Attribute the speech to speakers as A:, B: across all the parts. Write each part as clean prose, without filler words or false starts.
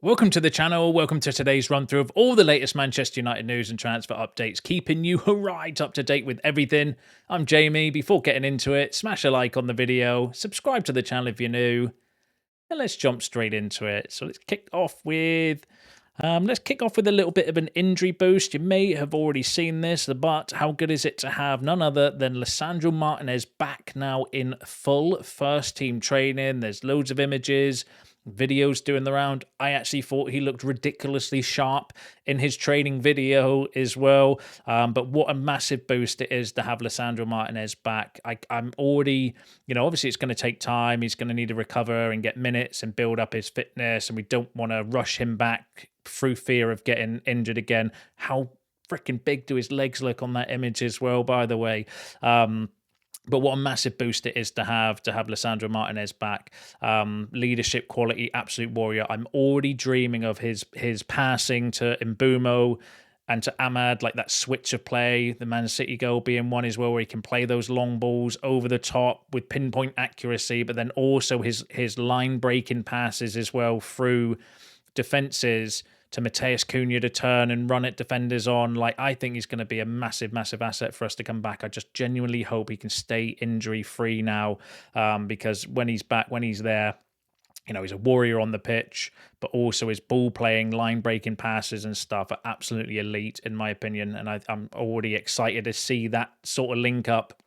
A: Welcome to the channel. Welcome to today's run through of all the latest Manchester United news and transfer updates, keeping you right up to date with everything. I'm Jamie. Before getting into it, smash a like on the video, subscribe to the channel if you're new, and let's jump straight into it. So let's kick off with a little bit of an injury boost. You may have already seen this, but how good is it to have none other than Lisandro Martinez back now in full first team training? There's loads of images, videos doing the round. I actually thought he looked ridiculously sharp in his training video as well. But what a massive boost it is to have Lisandro Martinez back. I'm already, obviously it's going to take time. He's going to need to recover and get minutes and build up his fitness, and we don't want to rush him back through fear of getting injured again. How freaking big do his legs look on that image as well, by the way? But what a massive boost it is to have Lisandro Martinez back. Leadership quality, absolute warrior. I'm already dreaming of his passing to Mbeumo and to Ahmad, like that switch of play, the Man City goal being one as well, where he can play those long balls over the top with pinpoint accuracy, but then also his line breaking passes as well through defenses to Mateus Cunha to turn and run at defenders on. Like, I think he's going to be a massive, massive asset for us to come back. I just genuinely hope he can stay injury-free now, because when he's back, when he's there, he's a warrior on the pitch, but also his ball-playing, line-breaking passes and stuff are absolutely elite, in my opinion, and I'm already excited to see that sort of link-up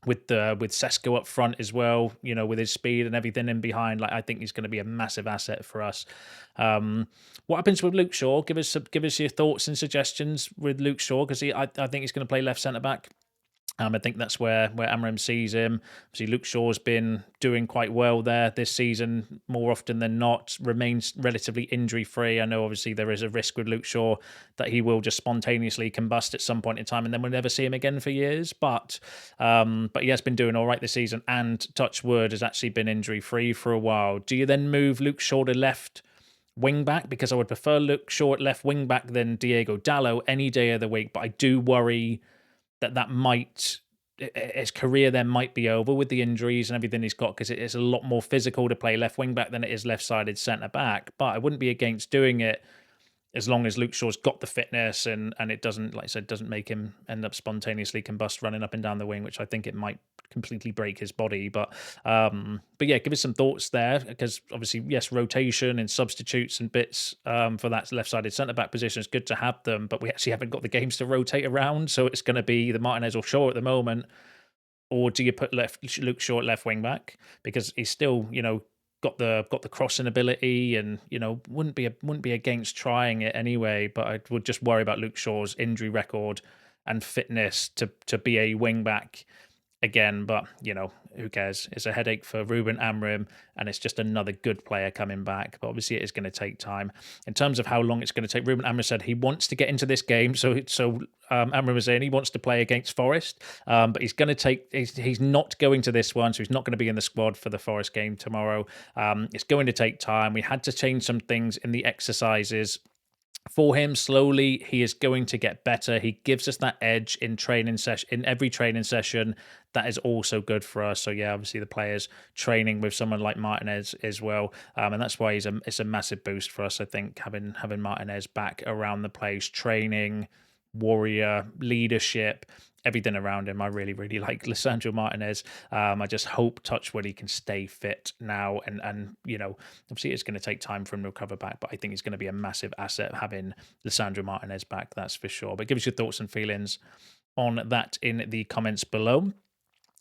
A: with Sesko up front as well, with his speed and everything in behind. Like, I think he's going to be a massive asset for us. What happens with Luke Shaw? Give us your thoughts and suggestions with Luke Shaw, because I think he's going to play left centre back. I think that's where Amram sees him. Obviously, Luke Shaw's been doing quite well there this season, more often than not, remains relatively injury-free. I know, obviously, there is a risk with Luke Shaw that he will just spontaneously combust at some point in time, and then we'll never see him again for years. But he has been doing all right this season, and touch wood, has actually been injury-free for a while. Do you then move Luke Shaw to left wing back? Because I would prefer Luke Shaw at left wing back than Diego Dallo any day of the week, but I do worry that might, his career then might be over with the injuries and everything he's got, because it is a lot more physical to play left wing back than it is left-sided centre back. But I wouldn't be against doing it as long as Luke Shaw's got the fitness and it doesn't, like I said, doesn't make him end up spontaneously combust running up and down the wing, which I think it might completely break his body. But yeah, give us some thoughts there, because obviously, yes, rotation and substitutes and bits for that left-sided centre-back position is good to have them, but we actually haven't got the games to rotate around, so it's going to be either Martinez or Shaw at the moment. Or do you put Luke Shaw at left wing back, because he's still, got the crossing ability, and wouldn't be against trying it anyway. But I would just worry about Luke Shaw's injury record and fitness to be a wing back again. But who cares? It's a headache for Ruben Amorim, and it's just another good player coming back. But obviously, it is going to take time. In terms of how long it's going to take, Ruben Amorim said he wants to get into this game. So Amorim was saying he wants to play against Forest, but he's going to take. He's not going to this one, so he's not going to be in the squad for the Forest game tomorrow. It's going to take time. We had to change some things in the exercises for him. Slowly, he is going to get better. He gives us that edge in every training session. That is also good for us. So yeah, obviously the players training with someone like Martinez as well, and that's why it's a massive boost for us. I think having Martinez back around the place, training, warrior, leadership, everything around him. I really, really like Lisandro Martinez. I just hope, touch wood, he can stay fit now. And obviously it's going to take time for him to recover back, but I think he's going to be a massive asset having Lisandro Martinez back, that's for sure. But give us your thoughts and feelings on that in the comments below.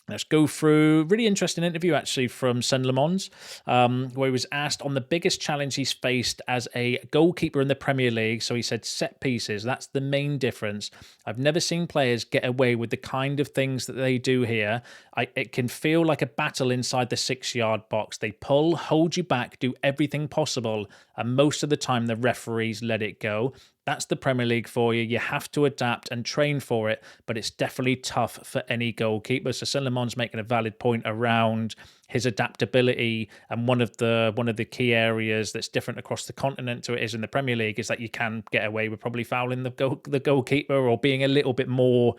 A: Let's go through really interesting interview actually from Sen Lemons, where he was asked on the biggest challenge he's faced as a goalkeeper in the Premier League. So he said set pieces, that's the main difference. I've never seen players get away with the kind of things that they do here. It can feel like a battle inside the 6-yard box. They pull, hold you back, do everything possible, and most of the time the referees let it go. That's the Premier League for you. You have to adapt and train for it, but it's definitely tough for any goalkeeper. So Selemon's making a valid point around his adaptability, and one of the key areas that's different across the continent to it is in the Premier League is that you can get away with probably fouling the goalkeeper or being a little bit more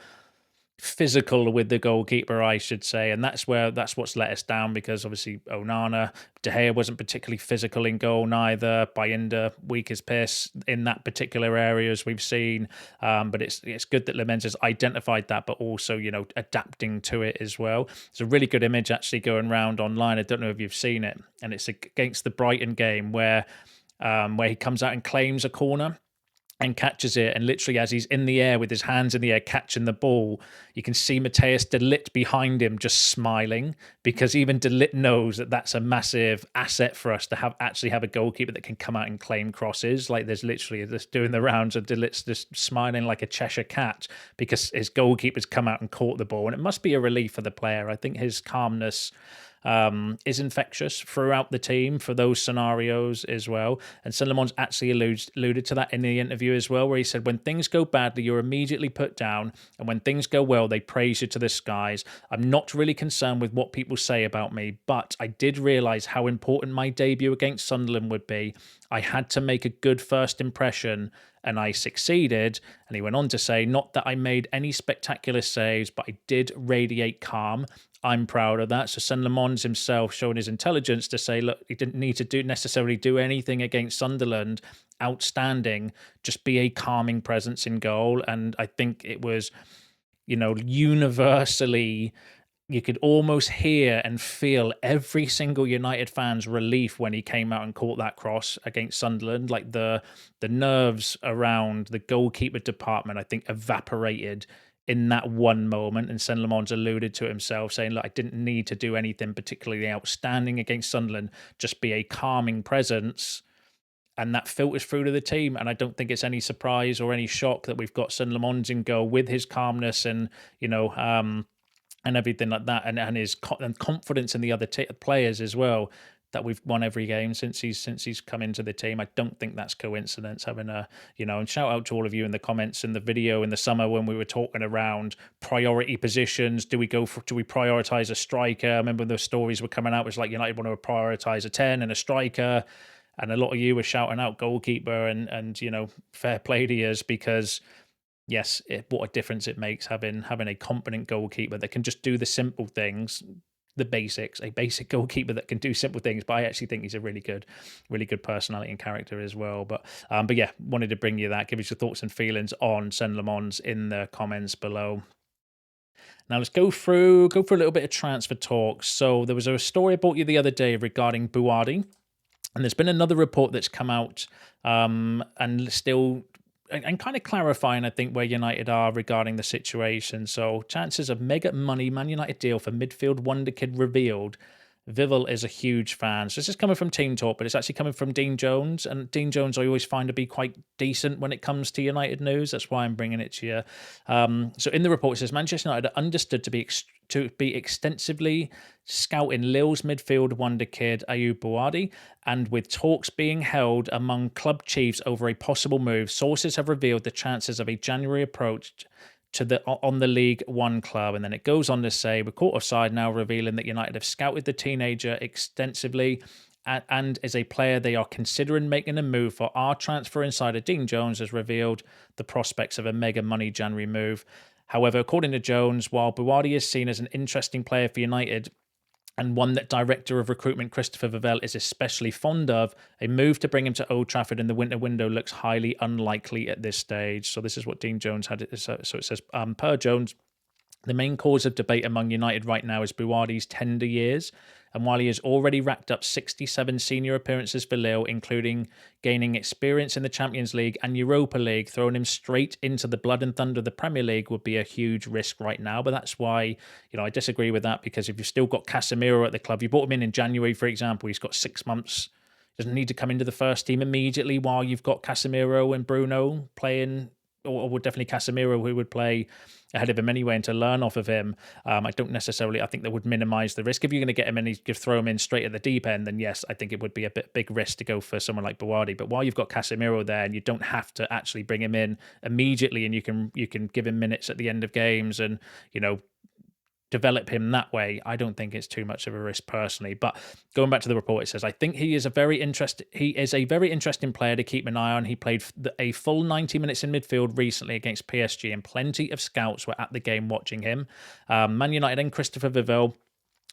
A: physical with the goalkeeper, I should say, and that's what's let us down, because obviously Onana, De Gea wasn't particularly physical in goal neither. Bayinda, weak as piss in that particular area, as we've seen. But it's good that Lamens has identified that, but also, adapting to it as well. It's a really good image actually going around online. I don't know if you've seen it, and it's against the Brighton game where he comes out and claims a corner and catches it, and literally as he's in the air with his hands in the air catching the ball, you can see Matthias de Ligt behind him just smiling, because even de Ligt knows that that's a massive asset for us to have a goalkeeper that can come out and claim crosses. Like, there's literally just doing the rounds of de Ligt's just smiling like a Cheshire cat because his goalkeeper's come out and caught the ball, and it must be a relief for the player. I think his calmness is infectious throughout the team for those scenarios as well. And Saint-Lamons actually alluded to that in the interview as well, where he said, when things go badly, you're immediately put down, and when things go well, they praise you to the skies. I'm not really concerned with what people say about me, but I did realise how important my debut against Sunderland would be. I had to make a good first impression, and I succeeded. And he went on to say, not that I made any spectacular saves, but I did radiate calm. I'm proud of that. So Saint-Lamons himself showing his intelligence to say, look, he didn't need to necessarily do anything against Sunderland outstanding, just be a calming presence in goal. And I think it was, universally, you could almost hear and feel every single United fan's relief when he came out and caught that cross against Sunderland. Like, the nerves around the goalkeeper department, I think, evaporated in that one moment. And Saint-Lamons alluded to it himself, saying, look, I didn't need to do anything particularly outstanding against Sunderland, just be a calming presence. And that filters through to the team. And I don't think it's any surprise or any shock that we've got Saint-Lamons in goal with his calmness and, and everything like that, and his confidence in the other players as well, that we've won every game since he's come into the team. I don't think that's coincidence. Having and shout out to all of you in the comments in the video in the summer when we were talking around priority positions. Do we prioritize a striker? I remember the stories were coming out, it was like United want to prioritize a 10 and a striker, and a lot of you were shouting out goalkeeper, and fair play to you, because yes, what a difference it makes having a competent goalkeeper that can just do the simple things, the basics, a basic goalkeeper that can do simple things. But I actually think he's a really good personality and character as well. But yeah, wanted to bring you that, give you your thoughts and feelings on Saint-Lamons in the comments below. Now let's go through a little bit of transfer talk. So there was a story I brought you the other day regarding Bouaddi, and there's been another report that's come out and still and kind of clarifying, I think, where United are regarding the situation. So, chances of mega money Man United deal for midfield wonderkid revealed. Vivell is a huge fan. So this is coming from Team Talk, but it's actually coming from Dean Jones. And Dean Jones I always find to be quite decent when it comes to United news. That's why I'm bringing it to you. So in the report, it says Manchester United are understood to be extensively scouting Lille's midfield wonderkid Ayyoub Bouaddi, and with talks being held among club chiefs over a possible move, sources have revealed the chances of a January approach on the League One club. And then it goes on to say, we're caught offside now, revealing that United have scouted the teenager extensively and is a player they are considering making a move for. Our transfer insider Dean Jones has revealed the prospects of a mega money January move. However, according to Jones, while Bouaddi is seen as an interesting player for United, and one that Director of Recruitment Christopher Vivell is especially fond of, a move to bring him to Old Trafford in the winter window looks highly unlikely at this stage. So this is what Dean Jones had. So it says, per Jones, the main cause of debate among United right now is Bouaddi's tender years. And while he has already racked up 67 senior appearances for Lille, including gaining experience in the Champions League and Europa League, throwing him straight into the blood and thunder of the Premier League would be a huge risk right now. But that's why, I disagree with that, because if you've still got Casemiro at the club, you brought him in January, for example, he's got 6 months, doesn't need to come into the first team immediately while you've got Casemiro and Bruno playing, or would definitely Casemiro, who would play ahead of him anyway, and to learn off of him. I think that would minimise the risk. If you're going to get him and you throw him in straight at the deep end, then yes, I think it would be a big risk to go for someone like Bouaddi. But while you've got Casemiro there, and you don't have to actually bring him in immediately, and you can give him minutes at the end of games, and develop him that way, I don't think it's too much of a risk personally. But going back to the report, it says, I think he is a very interesting player to keep an eye on. He played a full 90 minutes in midfield recently against PSG, and plenty of scouts were at the game watching him. Man United and Christopher Vivell,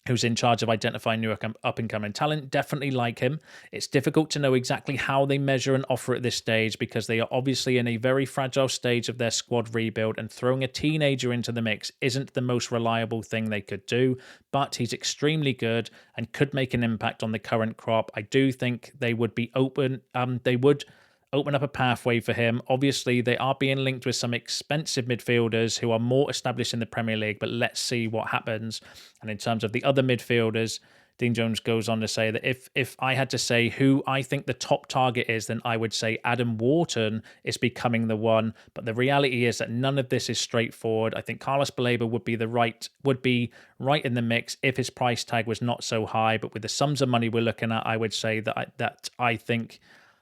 A: who's in charge of identifying new up-and-coming talent, definitely like him. It's difficult to know exactly how they measure an offer at this stage because they are obviously in a very fragile stage of their squad rebuild, and throwing a teenager into the mix isn't the most reliable thing they could do, but he's extremely good and could make an impact on the current crop. I do think they would be open. They would open up a pathway for him. Obviously, they are being linked with some expensive midfielders who are more established in the Premier League, but let's see what happens. And in terms of the other midfielders, Dean Jones goes on to say that if I had to say who I think the top target is, then I would say Adam Wharton is becoming the one. But the reality is that none of this is straightforward. I think Carlos Baleba would be right in the mix if his price tag was not so high. But with the sums of money we're looking at, I would say that I think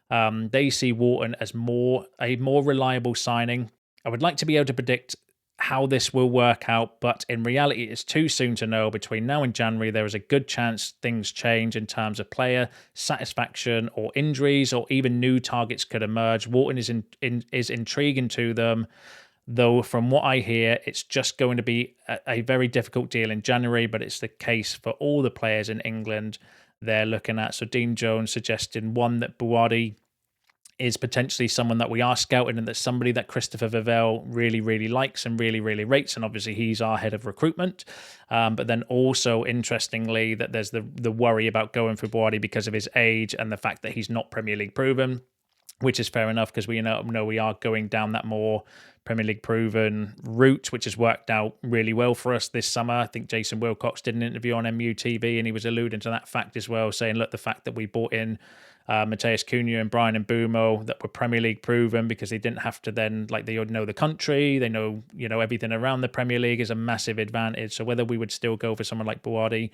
A: they see Wharton as a more reliable signing. I would like to be able to predict how this will work out, but in reality, it's too soon to know. Between now and January, there is a good chance things change in terms of player satisfaction or injuries, or even new targets could emerge. Wharton is intriguing to them, though from what I hear, it's just going to be a very difficult deal in January, but it's the case for all the players in England they're looking at. So Dean Jones suggesting one, that Bouaddi is potentially someone that we are scouting, and that's somebody that Christopher Vivell really, really likes and really, really rates. And obviously he's our head of recruitment. But then also, interestingly, that there's the worry about going for Bouaddi because of his age and the fact that he's not Premier League proven, which is fair enough because we know we are going down that more Premier League proven route, which has worked out really well for us this summer. I think Jason Wilcox did an interview on MUTV and he was alluding to that fact as well, saying, look, the fact that we bought in Mateus Cunha and Brian Mbeumo that were Premier League proven, because they didn't have to then, like, they know the country, they know, everything around the Premier League, is a massive advantage. So whether we would still go for someone like Bouaddi,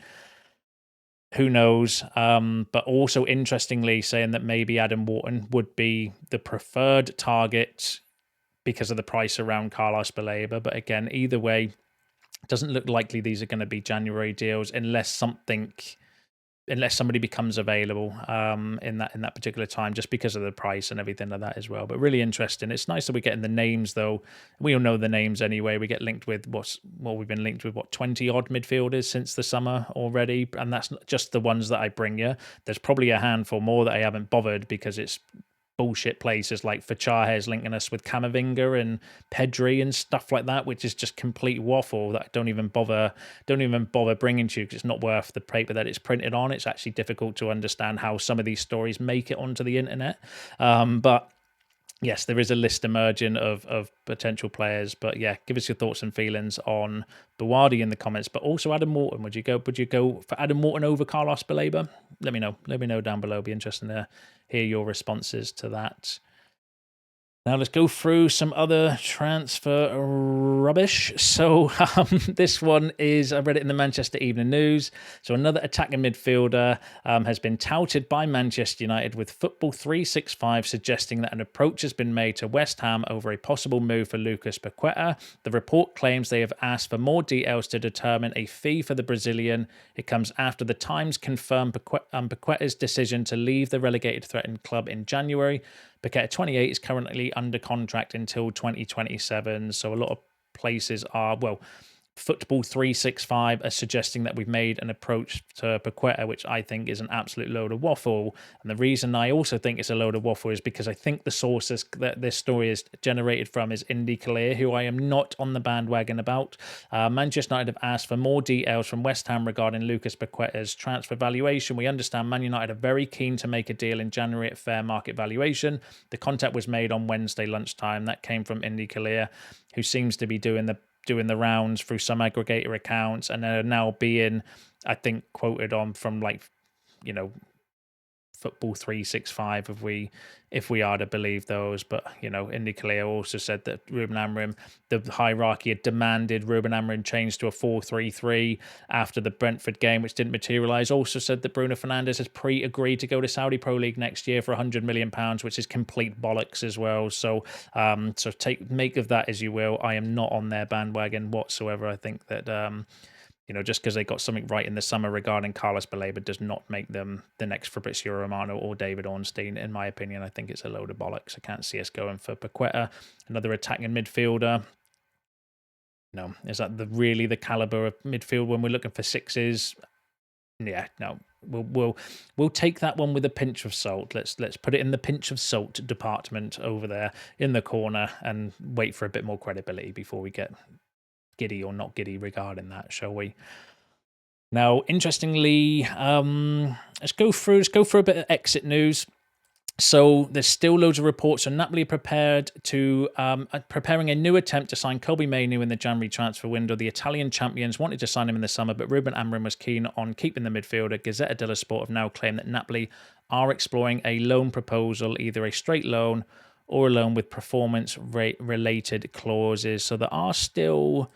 A: who knows? But also interestingly saying that maybe Adam Wharton would be the preferred target because of the price around Carlos Baleba. But again, either way, it doesn't look likely these are going to be January deals unless somebody becomes available in that particular time, just because of the price and everything like that as well. But really interesting. It's nice that we're getting the names, though. We all know the names anyway. We get linked with we've been linked with 20 odd midfielders since the summer already, and that's not just the ones that I bring you. There's probably a handful more that I haven't bothered because it's bullshit places like Fachahez linking us with Camavinga and Pedri and stuff like that, which is just complete waffle that I don't even bother bringing to you because it's not worth the paper that it's printed on. It's actually difficult to understand how some of these stories make it onto the internet. But yes, there is a list emerging of potential players. But yeah, give us your thoughts and feelings on Bouaddi in the comments. But also Adam Wharton. Would you go for Adam Wharton over Carlos Baleba? Let me know. Let me know down below. It'd be interesting to hear your responses to that. Now let's go through some other transfer rubbish. So this one is, I read it in the Manchester Evening News. So another attacking midfielder has been touted by Manchester United, with Football 365 suggesting that an approach has been made to West Ham over a possible move for Lucas Paqueta. The report claims they have asked for more details to determine a fee for the Brazilian. It comes after the Times confirmed Paqueta's decision to leave the relegated threatened club in January. Paqueta, 28, is currently under contract until 2027. So a lot of places are, Football 365 are suggesting that we've made an approach to Paqueta, which I think is an absolute load of waffle. And the reason I also think it's a load of waffle is because I think the sources that this story is generated from is Indy Clear, who I am not on the bandwagon about. Manchester United have asked for more details from West Ham regarding Lucas Paqueta's transfer valuation. We understand Man United are very keen to make a deal in January at fair market valuation. The contact was made on Wednesday lunchtime. That came from Indy Clear, who seems to be doing the rounds through some aggregator accounts, and are now being, I think, quoted on from Football 365 if we are to believe those. But Indy Clear also said that Ruben Amorim, the hierarchy had demanded Ruben Amorim change to a 4-3-3 after the Brentford game, which didn't materialise. Also said that Bruno Fernandes has pre-agreed to go to Saudi Pro League next year for £100 million, which is complete bollocks as well. So make of that as you will. I am not on their bandwagon whatsoever. I think that just because they got something right in the summer regarding Carlos Baleba does not make them the next Fabrizio Romano or David Ornstein, in my opinion. I think it's a load of bollocks. I can't see us going for Paqueta, another attacking midfielder. No, is that really the caliber of midfield when we're looking for sixes? Yeah, no. We'll take that one with a pinch of salt. Let's put it in the pinch of salt department over there in the corner and wait for a bit more credibility before we get giddy or not giddy regarding that, shall we? Now, interestingly, let's go through a bit of exit news. So there's still loads of reports on Napoli preparing a new attempt to sign Kobbie Mainoo in the January transfer window. The Italian champions wanted to sign him in the summer, but Ruben Amorim was keen on keeping the midfielder. Gazzetta dello Sport have now claimed that Napoli are exploring a loan proposal, either a straight loan or a loan with performance related clauses. So there are still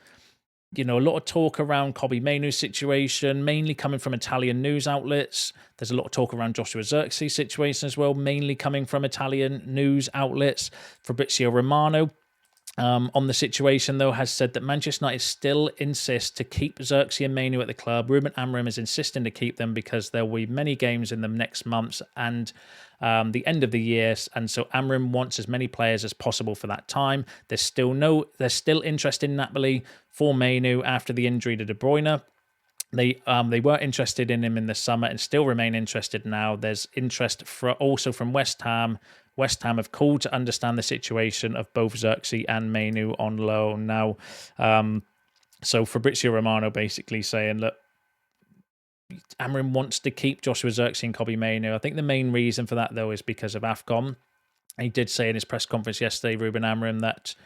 A: a lot of talk around Kobbie Mainoo's situation, mainly coming from Italian news outlets. There's a lot of talk around Joshua Zirkzee's situation as well, mainly coming from Italian news outlets. Fabrizio Romano, on the situation, though, has said that Manchester United still insist to keep Zirkzee and Mainoo at the club. Ruben Amorim is insisting to keep them because there will be many games in the next months and the end of the year, and so Amorim wants as many players as possible for that time. There's still interest in Napoli for Mainoo after the injury to De Bruyne. They were interested in him in the summer and still remain interested now. There's interest also from West Ham. West Ham have called to understand the situation of both Zirkzee and Mainoo on loan now. So Fabrizio Romano basically saying, look, Amorim wants to keep Joshua Zirkzee and Kobbie Mainoo. I think the main reason for that, though, is because of AFCON. He did say in his press conference yesterday, Ruben Amorim, that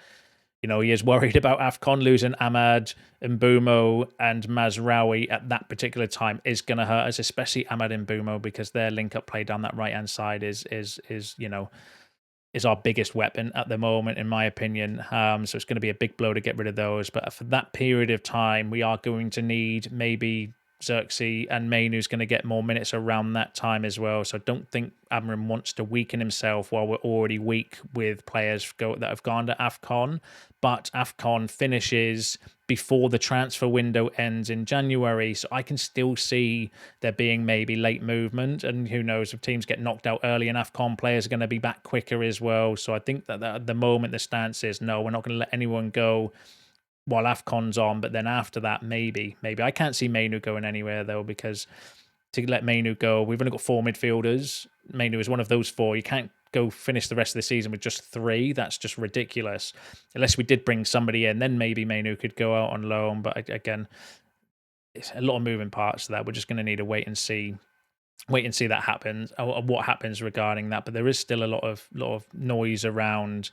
A: he is worried about AFCON. Losing Ahmad, Mbeumo and Mazraoui at that particular time is going to hurt us, especially Ahmad and Mbeumo, because their link-up play down that right-hand side is our biggest weapon at the moment, in my opinion. So it's going to be a big blow to get rid of those. But for that period of time, we are going to need maybe Zirkzee and Mainoo's going to get more minutes around that time as well. So I don't think Amorim wants to weaken himself while we're already weak with players that have gone to AFCON. But AFCON finishes before the transfer window ends in January. So I can still see there being maybe late movement. And who knows, if teams get knocked out early in AFCON, players are going to be back quicker as well. So I think that at the moment the stance is, no, we're not going to let anyone go while AFCON's on, but then after that, maybe. I can't see Mainoo going anywhere, though, because to let Mainoo go, we've only got 4 midfielders. Mainoo is one of those 4. You can't go finish the rest of the season with just 3. That's just ridiculous. Unless we did bring somebody in, then maybe Mainoo could go out on loan. But again, it's a lot of moving parts to that. We're just going to need to wait and see that happens, or what happens regarding that. But there is still a lot of noise around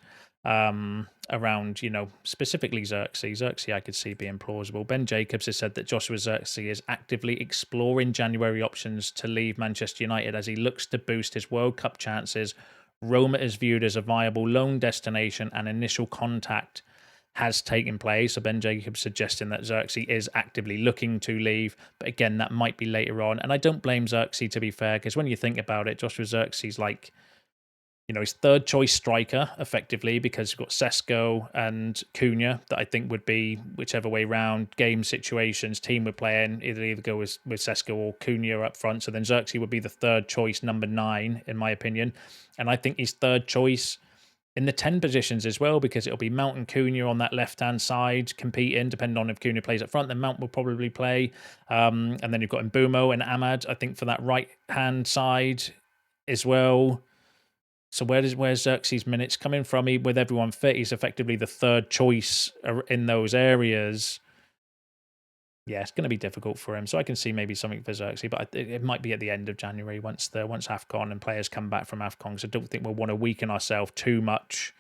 A: specifically Zirkzee. Zirkzee I could see being plausible. Ben Jacobs has said that Joshua Zirkzee is actively exploring January options to leave Manchester United as he looks to boost his World Cup chances. Roma is viewed as a viable loan destination and initial contact has taken place. So Ben Jacobs suggesting that Zirkzee is actively looking to leave. But again, that might be later on. And I don't blame Zirkzee, to be fair, because when you think about it, Joshua Zirkzee's like, his third choice striker, effectively, because you've got Sesko and Cunha that I think would be, whichever way round, game situations, team would play in, either go with Sesko or Cunha up front. So then Zirkzee would be the third choice, number 9, in my opinion. And I think he's third choice in the 10 positions as well, because it'll be Mount and Cunha on that left-hand side competing, depending on if Cunha plays up front, then Mount will probably play. And then you've got Mbeumo and Ahmad, I think, for that right-hand side as well. So where's Zirkzee's minutes coming from? With everyone fit, he's effectively the third choice in those areas. Yeah, it's going to be difficult for him. So I can see maybe something for Zirkzee, but it might be at the end of January once AFCON and players come back from AFCON. So I don't think we'll want to weaken ourselves too much,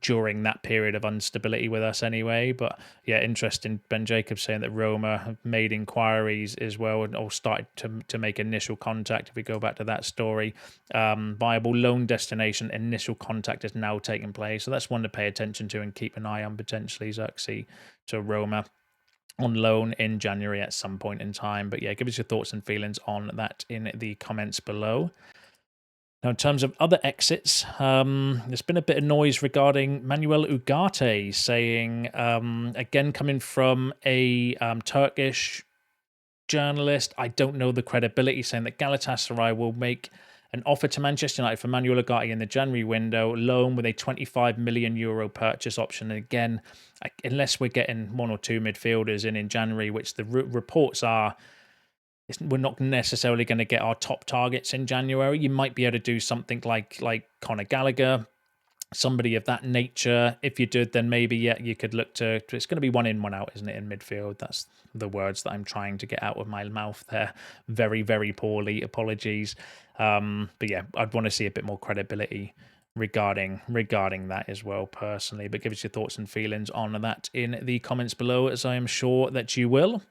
A: during that period of instability with us anyway. But yeah, interesting. Ben Jacobs saying that Roma have made inquiries as well and all started to make initial contact. If we go back to that story, viable loan destination, initial contact has now taken place. So that's one to pay attention to and keep an eye on, potentially Zirkzee to Roma on loan in January at some point in time. But yeah, give us your thoughts and feelings on that in the comments below. Now, in terms of other exits, there's been a bit of noise regarding Manuel Ugarte saying, again, coming from a Turkish journalist, I don't know the credibility, saying that Galatasaray will make an offer to Manchester United for Manuel Ugarte in the January window, loan with a €25 million purchase option. And again, unless we're getting one or two midfielders in January, which the reports are, we're not necessarily going to get our top targets in January. You might be able to do something like Conor Gallagher, somebody of that nature. If you did, then maybe, yeah, you could look to it's going to be one in, one out, isn't it, in midfield? That's the words that I'm trying to get out of my mouth there. Very, very poorly. Apologies. But yeah, I'd want to see a bit more credibility regarding that as well, personally. But give us your thoughts and feelings on that in the comments below, as I am sure that you will.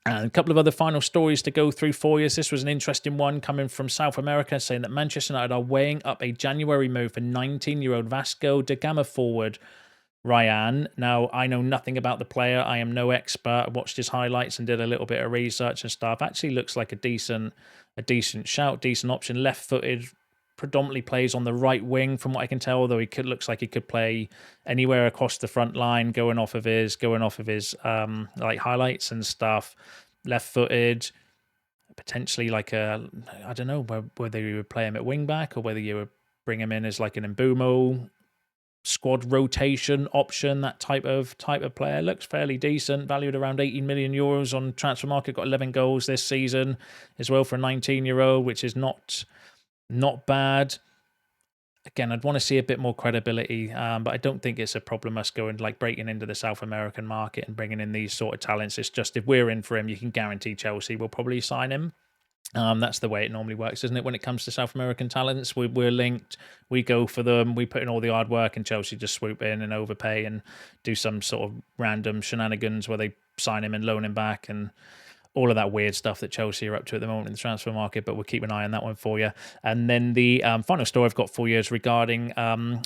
A: And a couple of other final stories to go through for you. This was an interesting one coming from South America, saying that Manchester United are weighing up a January move for 19-year-old Vasco da Gama forward Ryan. Now, I know nothing about the player. I am no expert. I watched his highlights and did a little bit of research and stuff. Actually looks like a decent shout, decent option. Left-footed, predominantly plays on the right wing from what I can tell, although looks like he could play anywhere across the front line, going off of his like highlights and stuff. Left-footed, potentially like I don't know whether you would play him at wing back or whether you would bring him in as like an Mbumo squad rotation option, that type of player. Looks fairly decent, valued around €18 million on transfer market, got 11 goals this season as well for a 19-year-old, which is not bad. Again, I'd want to see a bit more credibility, but I don't think it's a problem us going like breaking into the South American market and bringing in these sort of talents. It's just if we're in for him, you can guarantee Chelsea will probably sign him. That's the way it normally works, isn't it? When it comes to South American talents, we're linked, we go for them, we put in all the hard work, and Chelsea just swoop in and overpay and do some sort of random shenanigans where they sign him and loan him back and all of that weird stuff that Chelsea are up to at the moment in the transfer market, but we'll keep an eye on that one for you. And then the final story I've got for you is regarding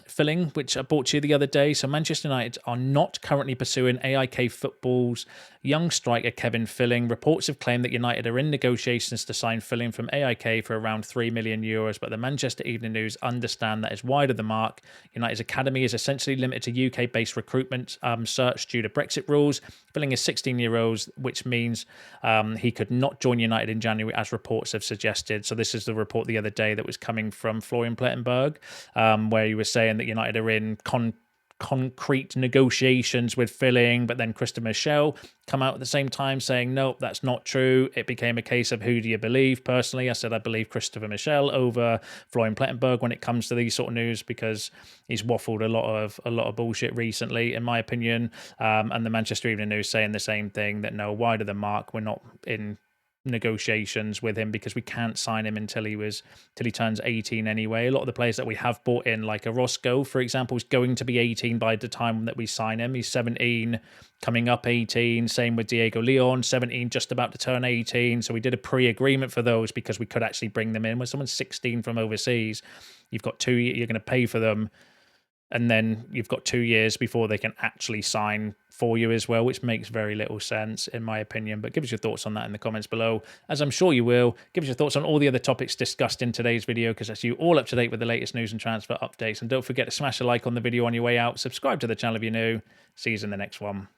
A: Filling, which I brought to you the other day. So Manchester United are not currently pursuing AIK Football's young striker Kevin Filling. Reports have claimed that United are in negotiations to sign Filling from AIK for around €3 million, but the Manchester Evening News understand that is wide of the mark. United's academy is essentially limited to UK-based recruitment search due to Brexit rules. Filling is 16 years old, which means he could not join United in January, as reports have suggested. So this is the report the other day that was coming from Florian Plettenberg, where he was saying that United are in concrete negotiations with Filling, but then Christopher Vivell come out at the same time saying, nope, that's not true. It became a case of who do you believe? Personally, I said I believe Christopher Vivell over Florian Plettenberg when it comes to these sort of news, because he's waffled a lot of bullshit recently, in my opinion. And the Manchester Evening News saying the same thing, that no, wide of the mark, we're not in negotiations with him because we can't sign him until he turns 18 anyway. A lot of the players that we have bought in, like a Roscoe, for example, is going to be 18 by the time that we sign him. He's 17, coming up 18. Same with Diego Leon, 17, just about to turn 18. So we did a pre-agreement for those because we could actually bring them in. When someone's 16 from overseas, you've got you're going to pay for them, and then you've got 2 years before they can actually sign for you as well, which makes very little sense, in my opinion. But give us your thoughts on that in the comments below, as I'm sure you will. Give us your thoughts on all the other topics discussed in today's video, because that's you all up to date with the latest news and transfer updates. And don't forget to smash a like on the video on your way out. Subscribe to the channel if you're new. See you in the next one.